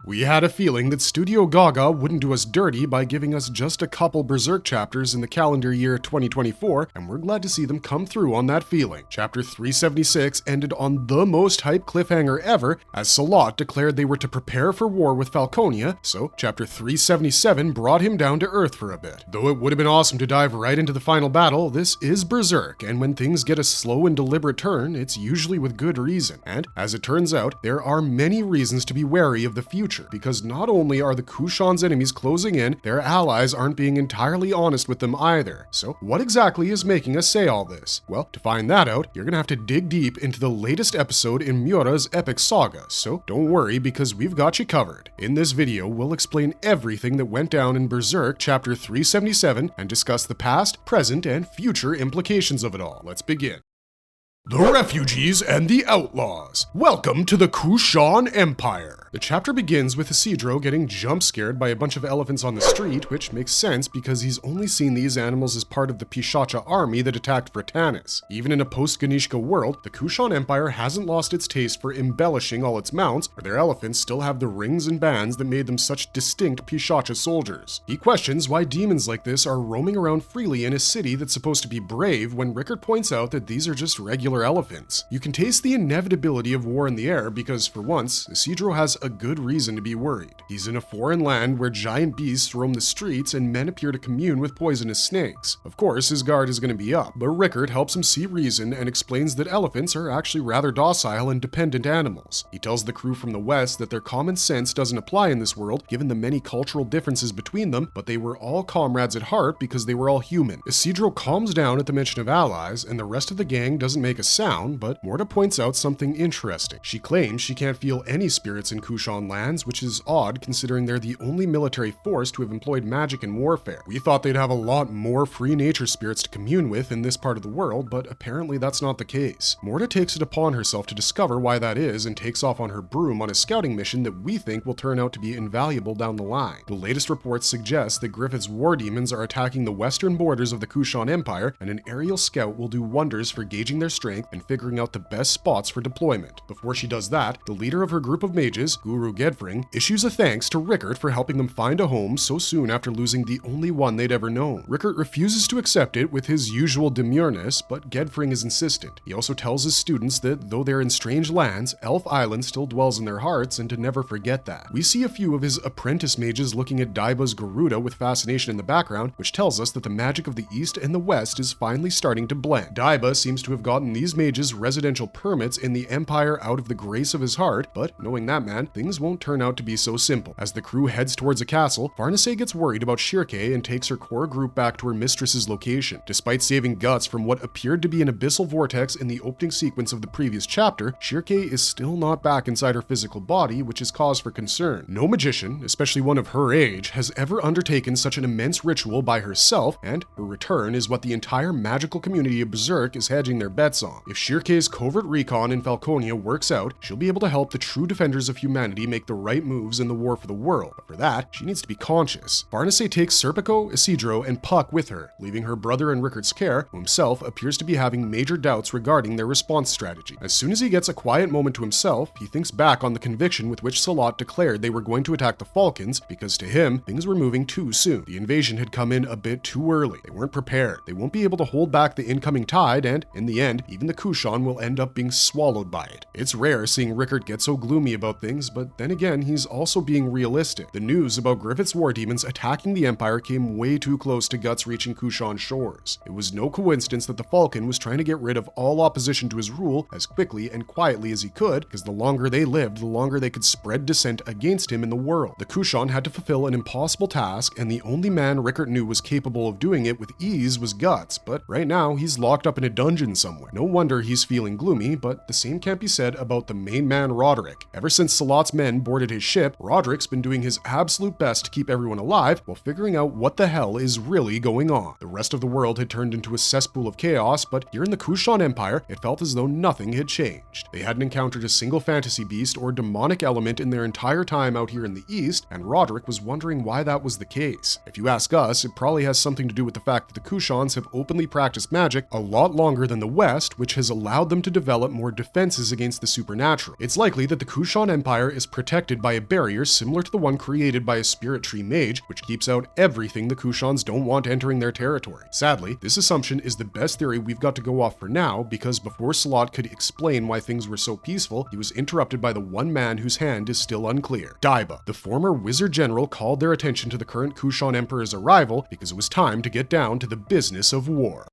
We had a feeling that Studio Gaga wouldn't do us dirty by giving us just a couple Berserk chapters in the calendar year 2024, and we're glad to see them come through on that feeling. Chapter 376 ended on the most hype cliffhanger ever, as Silat declared they were to prepare for war with Falconia, so chapter 377 brought him down to earth for a bit. Though it would have been awesome to dive right into the final battle, this is Berserk, and when things get a slow and deliberate turn, it's usually with good reason. And as it turns out, there are many reasons to be wary of the future, because not only are the Kushans' enemies closing in, their allies aren't being entirely honest with them either. So what exactly is making us say all this? Well, to find that out, you're gonna have to dig deep into the latest episode in Miura's epic saga, so don't worry because we've got you covered. In this video, we'll explain everything that went down in Berserk chapter 377 and discuss the past, present, and future implications of it all. Let's begin. The refugees and the outlaws. Welcome to the Kushan Empire. The chapter begins with Isidro getting jump scared by a bunch of elephants on the street, which makes sense because he's only seen these animals as part of the Pishacha army that attacked Britannis. Even in a post-Ganishka world, the Kushan Empire hasn't lost its taste for embellishing all its mounts, or their elephants still have the rings and bands that made them such distinct Pishacha soldiers. He questions why demons like this are roaming around freely in a city that's supposed to be brave when Rickard points out that these are just regular elephants. You can taste the inevitability of war in the air because, for once, Isidro has a good reason to be worried. He's in a foreign land where giant beasts roam the streets and men appear to commune with poisonous snakes. Of course, his guard is going to be up, but Rickard helps him see reason and explains that elephants are actually rather docile and dependent animals. He tells the crew from the west that their common sense doesn't apply in this world given the many cultural differences between them, but they were all comrades at heart because they were all human. Isidro calms down at the mention of allies, and the rest of the gang doesn't make a sound, but Morta points out something interesting. She claims she can't feel any spirits in Kushan lands, which is odd considering they're the only military force to have employed magic in warfare. We thought they'd have a lot more free nature spirits to commune with in this part of the world, but apparently that's not the case. Morta takes it upon herself to discover why that is and takes off on her broom on a scouting mission that we think will turn out to be invaluable down the line. The latest reports suggest that Griffith's war demons are attacking the western borders of the Kushan Empire, and an aerial scout will do wonders for gauging their strength and figuring out the best spots for deployment. Before she does that, the leader of her group of mages, Guru Gedfring, issues a thanks to Rickard for helping them find a home so soon after losing the only one they'd ever known. Rickard refuses to accept it with his usual demureness, but Gedfring is insistent. He also tells his students that though they're in strange lands, Elf Island still dwells in their hearts and to never forget that. We see a few of his apprentice mages looking at Daiba's Garuda with fascination in the background, which tells us that the magic of the East and the West is finally starting to blend. Daiba seems to have gotten these mages residential permits in the Empire out of the grace of his heart, but knowing that man, things won't turn out to be so simple. As the crew heads towards a castle, Farnace gets worried about Shirke and takes her core group back to her mistress's location. Despite saving Guts from what appeared to be an abyssal vortex in the opening sequence of the previous chapter, Shirke is still not back inside her physical body, which is cause for concern. No magician, especially one of her age, has ever undertaken such an immense ritual by herself, and her return is what the entire magical community of Berserk is hedging their bets on. If Shirke's covert recon in Falconia works out, she'll be able to help the true defenders of humanity make the right moves in the war for the world, but for that, she needs to be conscious. Farnace takes Serpico, Isidro, and Puck with her, leaving her brother in Rickard's care, who himself appears to be having major doubts regarding their response strategy. As soon as he gets a quiet moment to himself, he thinks back on the conviction with which Silat declared they were going to attack the Falcons, because to him, things were moving too soon. The invasion had come in a bit too early. They weren't prepared. They won't be able to hold back the incoming tide, and in the end, even the Kushan will end up being swallowed by it. It's rare seeing Rickard get so gloomy about things, but then again, he's also being realistic. The news about Griffith's war demons attacking the Empire came way too close to Guts reaching Kushan shores. It was no coincidence that the Falcon was trying to get rid of all opposition to his rule as quickly and quietly as he could, because the longer they lived, the longer they could spread dissent against him in the world. The Kushan had to fulfill an impossible task, and the only man Rickard knew was capable of doing it with ease was Guts, but right now he's locked up in a dungeon somewhere. No wonder he's feeling gloomy, but the same can't be said about the main man Roderick. Ever since Salat's men boarded his ship, Roderick's been doing his absolute best to keep everyone alive while figuring out what the hell is really going on. The rest of the world had turned into a cesspool of chaos, but here in the Kushan Empire, it felt as though nothing had changed. They hadn't encountered a single fantasy beast or demonic element in their entire time out here in the East, and Roderick was wondering why that was the case. If you ask us, it probably has something to do with the fact that the Kushans have openly practiced magic a lot longer than the West, which has allowed them to develop more defenses against the supernatural. It's likely that the Kushan Empire is protected by a barrier similar to the one created by a spirit tree mage, which keeps out everything the Kushans don't want entering their territory. Sadly, this assumption is the best theory we've got to go off for now, because before Silat could explain why things were so peaceful, he was interrupted by the one man whose hand is still unclear. Daiba, the former wizard general, called their attention to the current Kushan Emperor's arrival because it was time to get down to the business of war.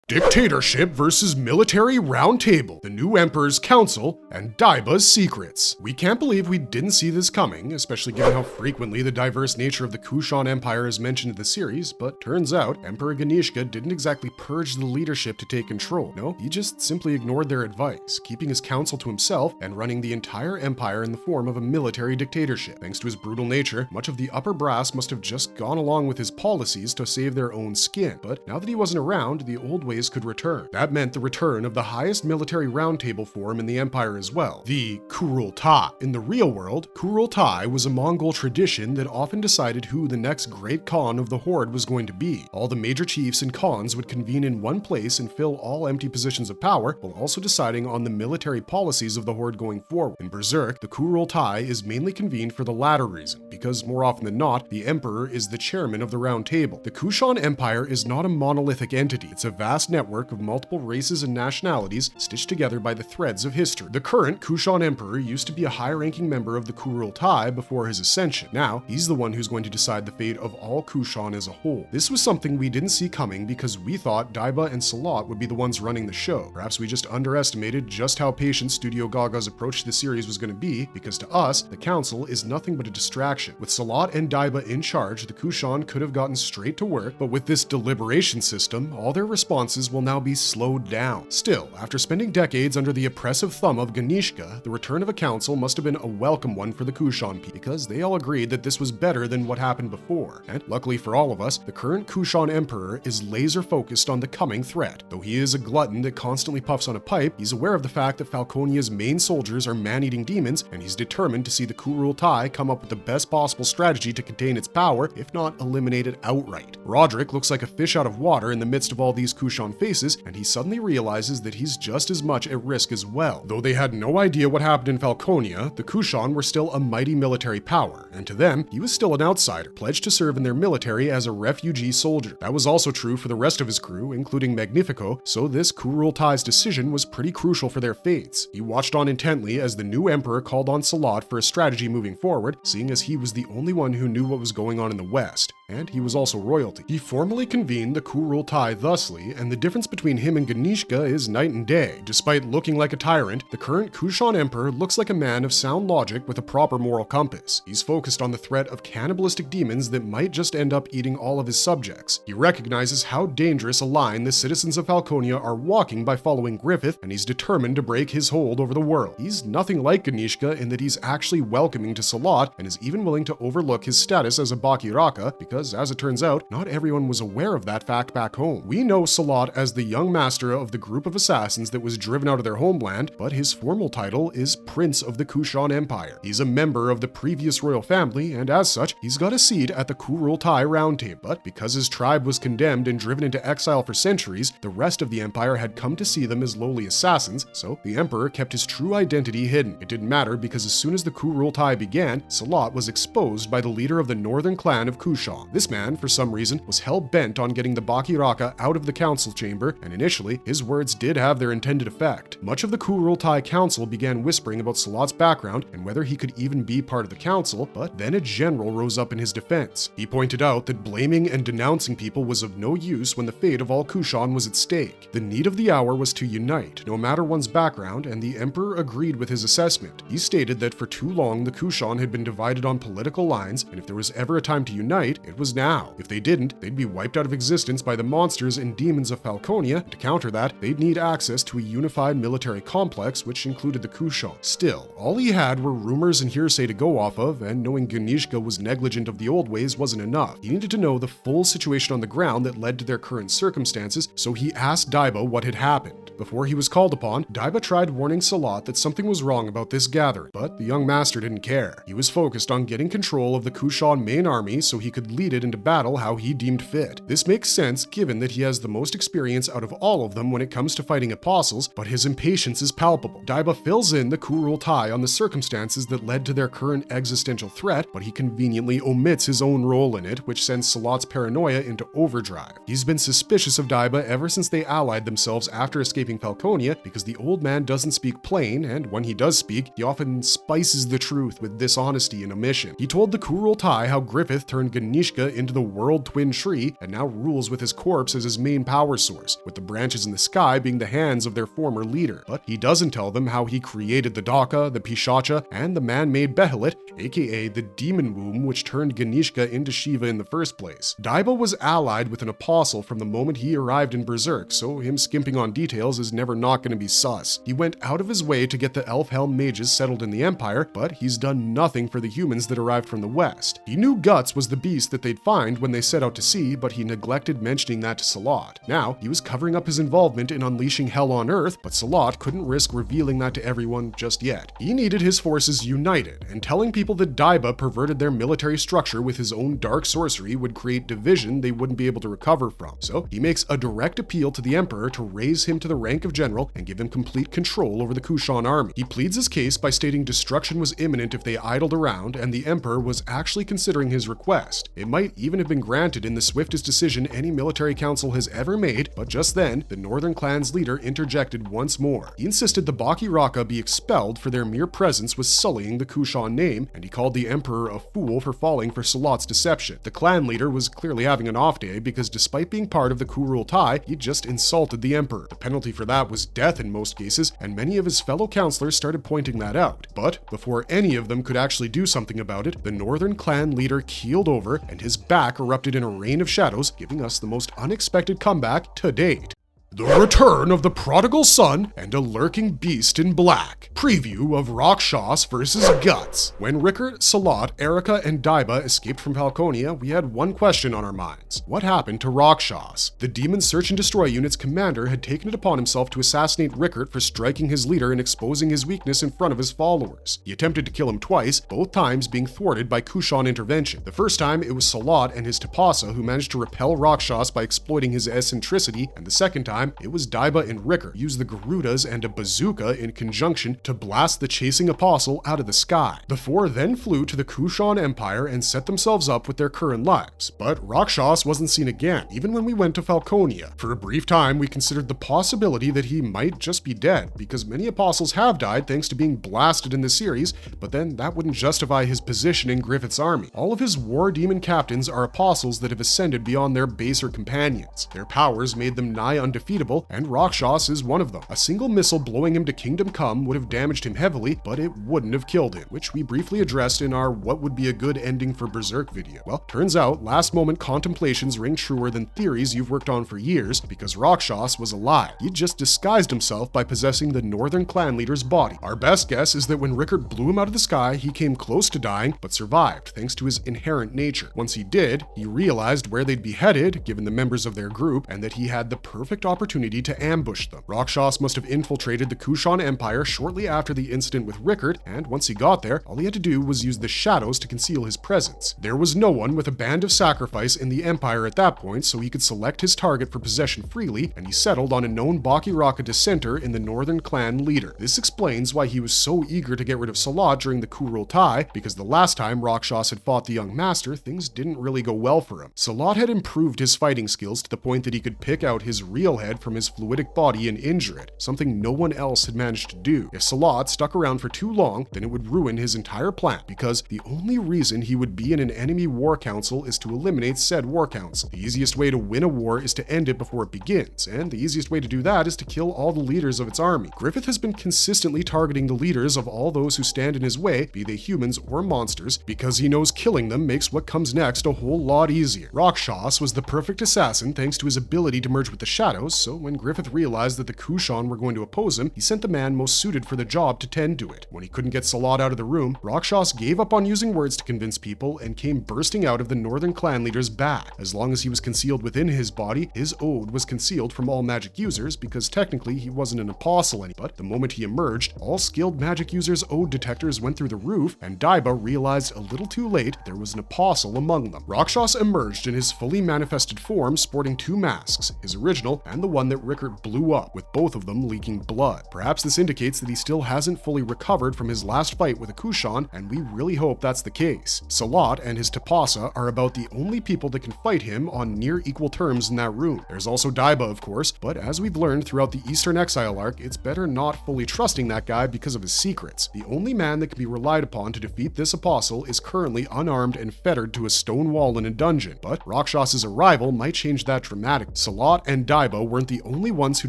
Dictatorship versus Military Roundtable, the new Emperor's Council, and Daiba's Secrets. We can't believe we didn't see this coming, especially given how frequently the diverse nature of the Kushan Empire is mentioned in the series, but turns out Emperor Ganishka didn't exactly purge the leadership to take control. No, he just simply ignored their advice, keeping his council to himself and running the entire empire in the form of a military dictatorship. Thanks to his brutal nature, much of the upper brass must have just gone along with his policies to save their own skin, but now that he wasn't around, the old ways could return. That meant the return of the highest military roundtable forum in the empire as well, the Kurultai. In the real world, Kurultai was a Mongol tradition that often decided who the next great Khan of the Horde was going to be. All the major chiefs and Khans would convene in one place and fill all empty positions of power, while also deciding on the military policies of the Horde going forward. In Berserk, the Kurultai is mainly convened for the latter reason, because more often than not, the Emperor is the chairman of the round table. The Kushan Empire is not a monolithic entity, it's a vast network of multiple races and nationalities stitched together by the threads of history. The current Kushan Emperor used to be a high-ranking member of the Kurultai before his ascension. Now, he's the one who's going to decide the fate of all Kushan as a whole. This was something we didn't see coming because we thought Daiba and Silat would be the ones running the show. Perhaps we just underestimated just how patient Studio Gaga's approach to the series was going to be, because to us, the council is nothing but a distraction. With Silat and Daiba in charge, the Kushan could have gotten straight to work, but with this deliberation system, all their responses will now be slowed down. Still, after spending decades under the oppressive thumb of Ganishka, the return of a council must have been a welcome one for the Kushan people, because they all agreed that this was better than what happened before. And luckily for all of us, the current Kushan Emperor is laser focused on the coming threat. Though he is a glutton that constantly puffs on a pipe, he's aware of the fact that Falconia's main soldiers are man-eating demons, and he's determined to see the Kurultai come up with the best possible strategy to contain its power, if not eliminate it outright. Roderick looks like a fish out of water in the midst of all these Kushan faces, and he suddenly realizes that he's just as much at risk as well. Though they had no idea what happened in Falconia, the Kushan were still a mighty military power, and to them, he was still an outsider, pledged to serve in their military as a refugee soldier. That was also true for the rest of his crew, including Magnifico, so this Kurultai's decision was pretty crucial for their fates. He watched on intently as the new emperor called on Silat for a strategy moving forward, seeing as he was the only one who knew what was going on in the west, and he was also royalty. He formally convened the Kurultai thusly, and the difference between him and Ganishka is night and day. Despite looking like a tyrant, the current Kushan Emperor looks like a man of sound logic with a proper moral compass. He's focused on the threat of cannibalistic demons that might just end up eating all of his subjects. He recognizes how dangerous a line the citizens of Falconia are walking by following Griffith, and he's determined to break his hold over the world. He's nothing like Ganishka in that he's actually welcoming to Silat and is even willing to overlook his status as a Bakiraka, because as it turns out, not everyone was aware of that fact back home. We know Silat as the young master of the group of assassins that was driven out of their homeland, but his formal title is Prince of the Kushan Empire. He's a member of the previous royal family, and as such, he's got a seat at the Kurultai Roundtable. But because his tribe was condemned and driven into exile for centuries, the rest of the empire had come to see them as lowly assassins, so the emperor kept his true identity hidden. It didn't matter because as soon as the Kurultai began, Silat was exposed by the leader of the northern clan of Kushan. This man, for some reason, was hell-bent on getting the Bakiraka out of the council chamber, and initially, his words did have their intended effect. Much of the Kurultai council began whispering about Silat's background and whether he could even be part of the council, but then a general rose up in his defense. He pointed out that blaming and denouncing people was of no use when the fate of all Kushan was at stake. The need of the hour was to unite, no matter one's background, and the emperor agreed with his assessment. He stated that for too long the Kushan had been divided on political lines, and if there was ever a time to unite, it was now. If they didn't, they'd be wiped out of existence by the monsters and demons of Falconia. To counter that, they'd need access to a unified military complex, which included the Kushan. Still, all he had were rumors and hearsay to go off of, and knowing Ganishka was negligent of the old ways wasn't enough. He needed to know the full situation on the ground that led to their current circumstances, so he asked Daiba what had happened. Before he was called upon, Daiba tried warning Silat that something was wrong about this gathering, but the young master didn't care. He was focused on getting control of the Kushan main army so he could lead it into battle how he deemed fit. This makes sense given that he has the most experience out of all of them when it comes to fighting apostles, but his impatience is palpable. Daiba fills in the Kurultai on the circumstances that led to their current existential threat, but he conveniently omits his own role in it, which sends Silat's paranoia into overdrive. He's been suspicious of Daiba ever since they allied themselves after escaping Falconia because the old man doesn't speak plain, and when he does speak, he often spices the truth with dishonesty and omission. He told the Kurultai how Griffith turned Ganishka into the World Twin Tree and now rules with his corpse as his main power source, with the branches in the sky being the hands of their former leader. But he doesn't tell them how he created the Daka, the Pishacha, and the man-made Behelit, aka the demon womb which turned Ganishka into Shiva in the first place. Daiba was allied with an apostle from the moment he arrived in Berserk, so him skimping on details is never not going to be sus. He went out of his way to get the Elf-Helm mages settled in the Empire, but he's done nothing for the humans that arrived from the West. He knew Guts was the beast that they'd find when they set out to sea, but he neglected mentioning that to Silat. Now, he was covering up his involvement in unleashing hell on Earth, but Silat couldn't risk revealing that to everyone just yet. He needed his forces united, and telling people that Daiba perverted their military structure with his own dark sorcery would create division they wouldn't be able to recover from. So he makes a direct appeal to the Emperor to raise him to the rank of general and give him complete control over the Kushan army. He pleads his case by stating destruction was imminent if they idled around, and the Emperor was actually considering his request. It might even have been granted in the swiftest decision any military council has ever made, but just then, the northern clan's leader interjected once more. He insisted the Baki Raka be expelled for their mere presence was sullying the Kushan name, and he called the Emperor a fool for falling for Silat's deception. The clan leader was clearly having an off day because despite being part of the Kurultai, he just insulted the Emperor. The penalty for that was death in most cases, and many of his fellow counselors started pointing that out. But before any of them could actually do something about it, the northern clan leader keeled over and his back erupted in a rain of shadows, giving us the most unexpected comeback to date. The return of the prodigal son and a lurking beast in black. Preview of Rakshas vs. Guts. When Rickert, Silat, Erica, and Daiba escaped from Falconia, we had one question on our minds. What happened to Rakshas? The Demon Search and Destroy unit's commander had taken it upon himself to assassinate Rickert for striking his leader and exposing his weakness in front of his followers. He attempted to kill him twice, both times being thwarted by Kushan intervention. The first time, it was Silat and his Tapasa who managed to repel Rakshas by exploiting his eccentricity, and the second time, it was Daiba and Rickert used the Garudas and a bazooka in conjunction to blast the chasing apostle out of the sky. The four then flew to the Kushan Empire and set themselves up with their current lives. But Rakshas wasn't seen again, even when we went to Falconia. For a brief time, we considered the possibility that he might just be dead, because many apostles have died thanks to being blasted in the series, but then that wouldn't justify his position in Griffith's army. All of his war demon captains are apostles that have ascended beyond their baser companions. Their powers made them nigh undefeatable, and Rakshas is one of them. A single missile blowing him to Kingdom Come would have damaged him heavily, but it wouldn't have killed him, which we briefly addressed in our what would be a good ending for Berserk video. Well, turns out last moment contemplations ring truer than theories you've worked on for years, because Rakshas was alive. He'd just disguised himself by possessing the northern clan leader's body. Our best guess is that when Rickert blew him out of the sky, he came close to dying, but survived thanks to his inherent nature. Once he did, he realized where they'd be headed, given the members of their group, and that he had the perfect opportunity to ambush them. Rakshas must have infiltrated the Kushan Empire shortly after the incident with Rickert, and once he got there, all he had to do was use the shadows to conceal his presence. There was no one with a band of sacrifice in the Empire at that point, so he could select his target for possession freely, and he settled on a known Baki Raka dissenter in the northern clan leader. This explains why he was so eager to get rid of Silat during the Kurultai, because the last time Rakshas had fought the young master, things didn't really go well for him. Silat had improved his fighting skills to the point that he could pick out his real head from his fluidic body and injure it, something no one else had managed to do. If Silat stuck around for too long, then it would ruin his entire plan, because the only reason he would be in an enemy war council is to eliminate said war council. The easiest way to win a war is to end it before it begins, and the easiest way to do that is to kill all the leaders of its army. Griffith has been consistently targeting the leaders of all those who stand in his way, be they humans or monsters, because he knows killing them makes what comes next a whole lot easier. Rakshas was the perfect assassin thanks to his ability to merge with the shadows, so when Griffith realized that the Kushan were going to oppose him, he sent the man most suited for the job to tend to it. When he couldn't get Silat out of the room, Rakshas gave up on using words to convince people and came bursting out of the northern clan leader's back. As long as he was concealed within his body, his ode was concealed from all magic users because technically he wasn't an apostle anymore. But the moment he emerged, all skilled magic users' ode detectors went through the roof, and Daiba realized a little too late there was an apostle among them. Rakshas emerged in his fully manifested form, sporting two masks, his original and the one that Rickert blew up, with both of them leaking blood. Perhaps this indicates that he still hasn't fully recovered from his last fight with a Kushan, and we really hope that's the case. Silat and his Tapasa are about the only people that can fight him on near equal terms in that room. There's also Daiba, of course, but as we've learned throughout the Eastern Exile arc, it's better not fully trusting that guy because of his secrets. The only man that can be relied upon to defeat this apostle is currently unarmed and fettered to a stone wall in a dungeon, but Rakshas's arrival might change that dramatically. Silat and Daiba weren't the only ones who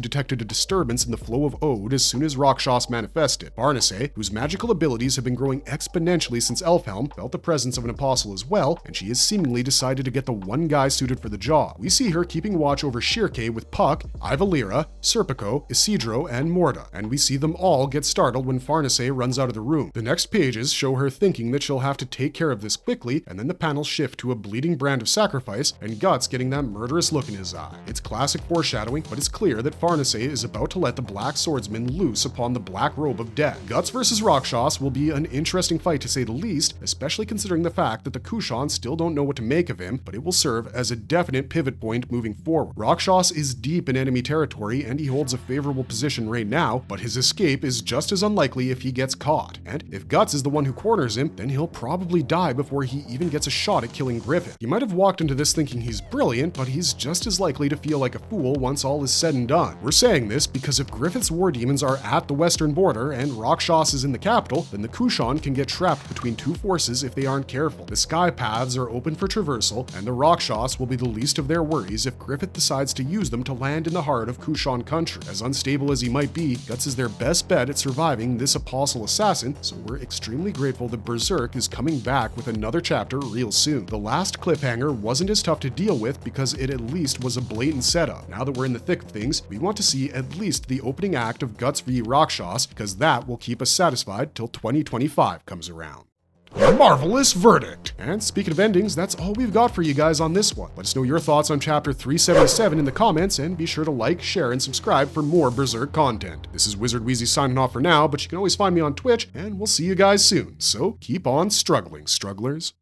detected a disturbance in the flow of ode as soon as Rakshas manifested. Farnace, whose magical abilities have been growing exponentially since Elfhelm, felt the presence of an apostle as well, and she has seemingly decided to get the one guy suited for the job. We see her keeping watch over Shirke with Puck, Ivalira, Serpico, Isidro, and Morda, and we see them all get startled when Farnace runs out of the room. The next pages show her thinking that she'll have to take care of this quickly, and then the panels shift to a bleeding brand of sacrifice and Guts getting that murderous look in his eye. It's classic foreshadowing, but it's clear that Farnace is about to let the Black Swordsman loose upon the Black Robe of Death. Guts versus Rakshas will be an interesting fight to say the least, especially considering the fact that the Kushan still don't know what to make of him, but it will serve as a definite pivot point moving forward. Rakshas is deep in enemy territory and he holds a favorable position right now, but his escape is just as unlikely if he gets caught. And if Guts is the one who corners him, then he'll probably die before he even gets a shot at killing Griffith. He might have walked into this thinking he's brilliant, but he's just as likely to feel like a fool once all is said and done. We're saying this because if Griffith's war demons are at the western border and Rakshas is in the capital, then the Kushan can get trapped between two forces if they aren't careful. The sky paths are open for traversal, and the Rakshas will be the least of their worries if Griffith decides to use them to land in the heart of Kushan country. As unstable as he might be, Guts is their best bet at surviving this apostle assassin, so we're extremely grateful that Berserk is coming back with another chapter real soon. The last cliffhanger wasn't as tough to deal with because it at least was a blatant setup. Now that we're in the thick of things, we want to see at least the opening act of Guts v Rakshas, because that will keep us satisfied till 2025 comes around. Marvelous verdict! And speaking of endings, that's all we've got for you guys on this one. Let us know your thoughts on chapter 377 in the comments, and be sure to like, share, and subscribe for more Berserk content. This is Wizard Wheezy signing off for now, but you can always find me on Twitch, and we'll see you guys soon. So keep on struggling, strugglers.